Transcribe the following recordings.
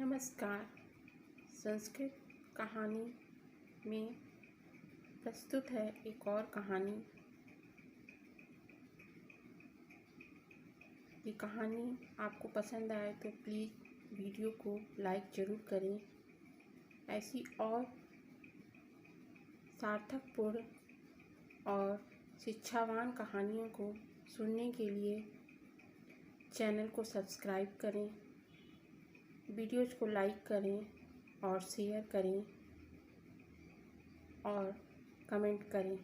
नमस्कार। संस्कृत कहानी में प्रस्तुत है एक और कहानी। ये कहानी आपको पसंद आए तो प्लीज़ वीडियो को लाइक ज़रूर करें। ऐसी और सार्थकपूर्ण और शिक्षावान कहानियों को सुनने के लिए चैनल को सब्सक्राइब करें, वीडियोज़ को लाइक करें और शेयर करें और कमेंट करें।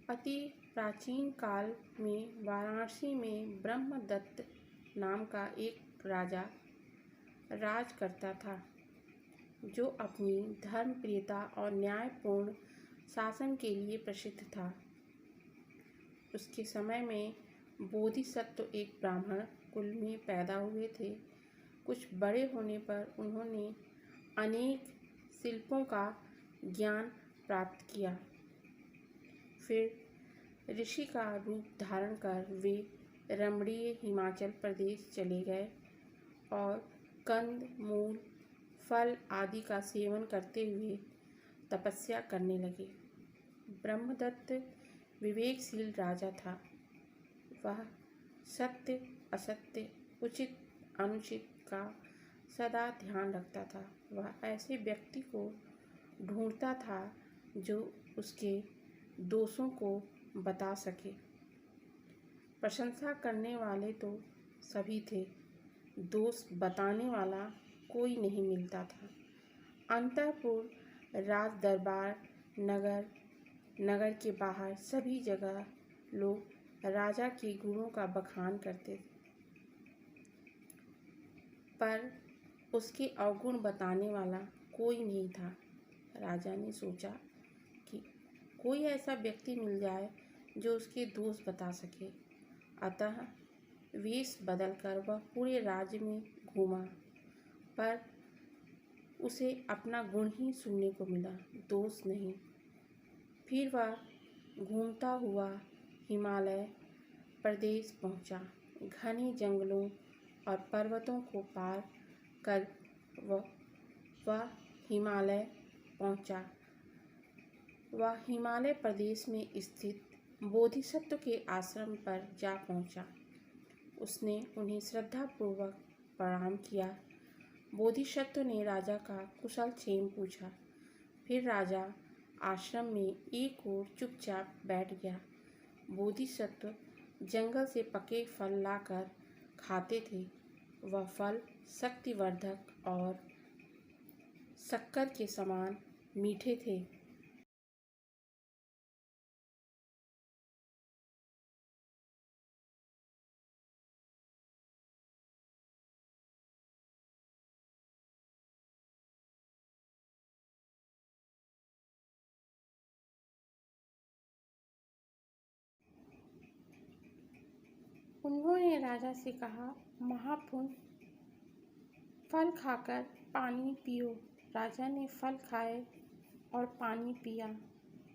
अति प्राचीन काल में वाराणसी में ब्रह्मदत्त नाम का एक राजा राज करता था, जो अपनी धर्मप्रियता और न्यायपूर्ण शासन के लिए प्रसिद्ध था। उसके समय में बोधिसत्व एक ब्राह्मण कुल में पैदा हुए थे। कुछ बड़े होने पर उन्होंने अनेक शिल्पों का ज्ञान प्राप्त किया। फिर ऋषि का रूप धारण कर वे रमणीय हिमाचल प्रदेश चले गए और कंद मूल फल आदि का सेवन करते हुए तपस्या करने लगे। ब्रह्मदत्त विवेकशील राजा था। वह सत्य असत्य उचित अनुचित का सदा ध्यान रखता था। वह ऐसे व्यक्ति को ढूंढता था जो उसके दोषों को बता सके। प्रशंसा करने वाले तो सभी थे, दोष बताने वाला कोई नहीं मिलता था। अंतःपुर, राज दरबार, नगर के बाहर सभी जगह लोग राजा के गुणों का बखान करते थे, पर उसके अवगुण बताने वाला कोई नहीं था। राजा ने सोचा कि कोई ऐसा व्यक्ति मिल जाए जो उसके दोष बता सके। अतः वेश बदलकर वह पूरे राज्य में घूमा, पर उसे अपना गुण ही सुनने को मिला, दोष नहीं। फिर वह घूमता हुआ हिमालय प्रदेश पहुंचा। घने जंगलों और पर्वतों को पार कर वह हिमालय पहुंचा। वह हिमालय प्रदेश में स्थित बोधिसत्व के आश्रम पर जा पहुंचा। उसने उन्हें श्रद्धापूर्वक प्रणाम किया। बोधिसत्व ने राजा का कुशल क्षेम पूछा। फिर राजा आश्रम में एक ओर चुपचाप बैठ गया। बोधिसत्व जंगल से पके फल लाकर खाते थे। वह फल शक्तिवर्धक और शक्कर के समान मीठे थे। उन्होंने राजा से कहा, महापुरुष, फल खाकर पानी पियो। राजा ने फल खाए और पानी पिया।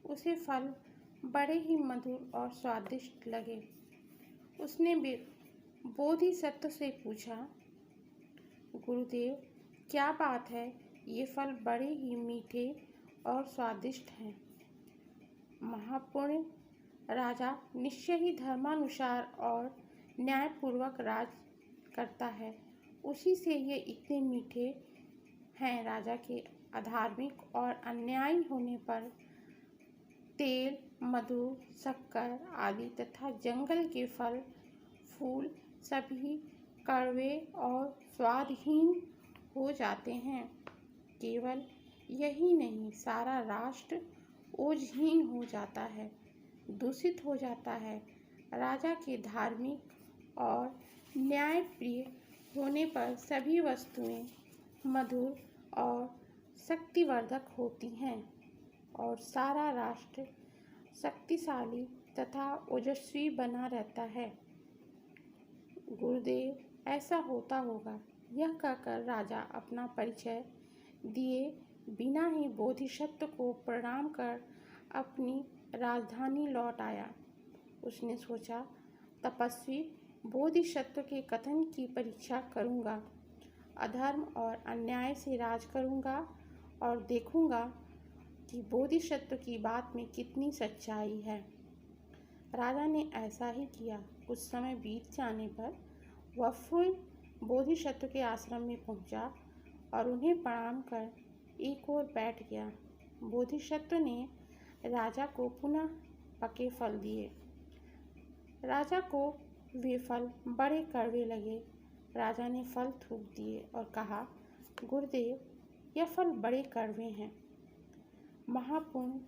उसे फल बड़े ही मधुर और स्वादिष्ट लगे। उसने बोधिसत्व से पूछा, गुरुदेव, क्या बात है? ये फल बड़े ही मीठे और स्वादिष्ट हैं। महापुण्य राजा निश्चय ही धर्मानुसार और न्यायपूर्वक राज करता है, उसी से ये इतने मीठे हैं। राजा के अधार्मिक और अन्यायी होने पर तेल, मधु, शक्कर आदि तथा जंगल के फल फूल सभी कड़वे और स्वादहीन हो जाते हैं। केवल यही नहीं, सारा राष्ट्र ओजहीन हो जाता है, दूषित हो जाता है। राजा के धार्मिक और न्यायप्रिय होने पर सभी वस्तुएं मधुर और शक्तिवर्धक होती हैं और सारा राष्ट्र शक्तिशाली तथा ओजस्वी बना रहता है। गुरुदेव, ऐसा होता होगा। यह कहकर राजा अपना परिचय दिए बिना ही बोधिसत्व को प्रणाम कर अपनी राजधानी लौट आया। उसने सोचा, तपस्वी बोधिसत्व के कथन की परीक्षा करूँगा। अधर्म और अन्याय से राज करूँगा और देखूँगा कि बोधिसत्व की बात में कितनी सच्चाई है। राजा ने ऐसा ही किया। कुछ समय बीत जाने पर वह फिर बोधिसत्व के आश्रम में पहुँचा और उन्हें प्रणाम कर एक ओर बैठ गया। बोधिसत्व ने राजा को पुनः पके फल दिए। राजा को वे फल बड़े कड़वे लगे। राजा ने फल थूक दिए और कहा, गुरुदेव, यह फल बड़े कड़वे हैं। महापुण्य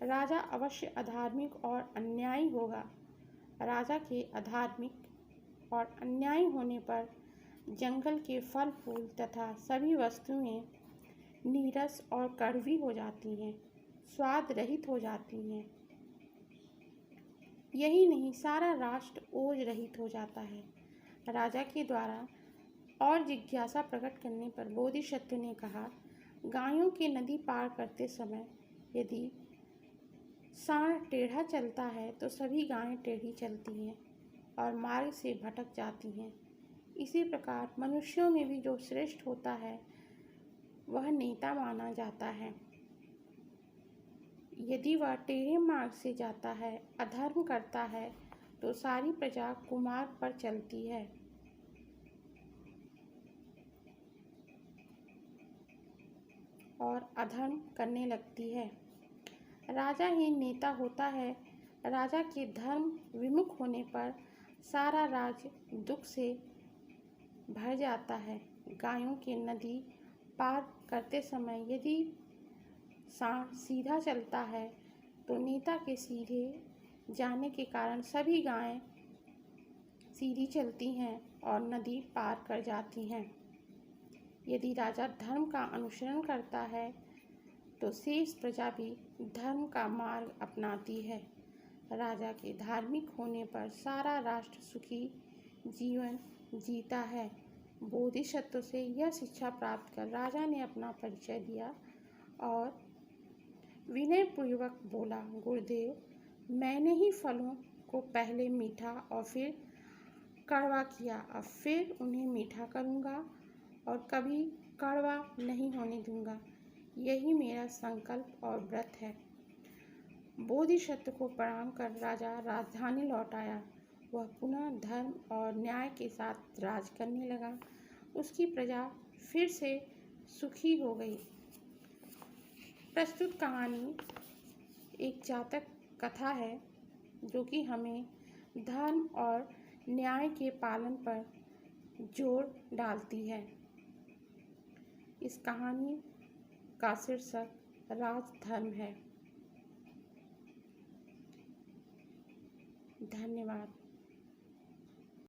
राजा अवश्य अधार्मिक और अन्यायी होगा। राजा के अधार्मिक और अन्यायी होने पर जंगल के फल फूल तथा सभी वस्तुएं नीरस और कड़वी हो जाती हैं, स्वाद रहित हो जाती हैं। यही नहीं, सारा राष्ट्र ओज रहित हो जाता है। राजा के द्वारा और जिज्ञासा प्रकट करने पर बोधिसत्व ने कहा, गायों के नदी पार करते समय यदि सांड टेढ़ा चलता है तो सभी गायें टेढ़ी चलती हैं और मार्ग से भटक जाती हैं। इसी प्रकार मनुष्यों में भी जो श्रेष्ठ होता है वह नेता माना जाता है। यदि वह टेढ़े मार्ग से जाता है, अधर्म करता है, तो सारी प्रजा कुमार्ग पर चलती है। और अधर्म करने लगती है। राजा ही नेता होता है। राजा के धर्म विमुख होने पर सारा राज्य दुख से भर जाता है। गायों के नदी पार करते समय यदि सांड सीधा चलता है तो नेता के सीधे जाने के कारण सभी गायें सीधी चलती हैं और नदी पार कर जाती हैं। यदि राजा धर्म का अनुसरण करता है तो शेष प्रजा भी धर्म का मार्ग अपनाती है। राजा के धार्मिक होने पर सारा राष्ट्र सुखी जीवन जीता है। बोधिसत्व से यह शिक्षा प्राप्त कर राजा ने अपना परिचय दिया और विनयपूर्वक बोला, गुरुदेव, मैंने ही फलों को पहले मीठा और फिर कड़वा किया। अब फिर उन्हें मीठा करूँगा और कभी कड़वा नहीं होने दूंगा। यही मेरा संकल्प और व्रत है। बोधिसत्व को प्रणाम कर राजा राजधानी लौट आया। वह पुनः धर्म और न्याय के साथ राज करने लगा। उसकी प्रजा फिर से सुखी हो गई। प्रस्तुत कहानी एक जातक कथा है जो कि हमें धर्म और न्याय के पालन पर जोर डालती है। इस कहानी का शीर्षक राजधर्म है। धन्यवाद।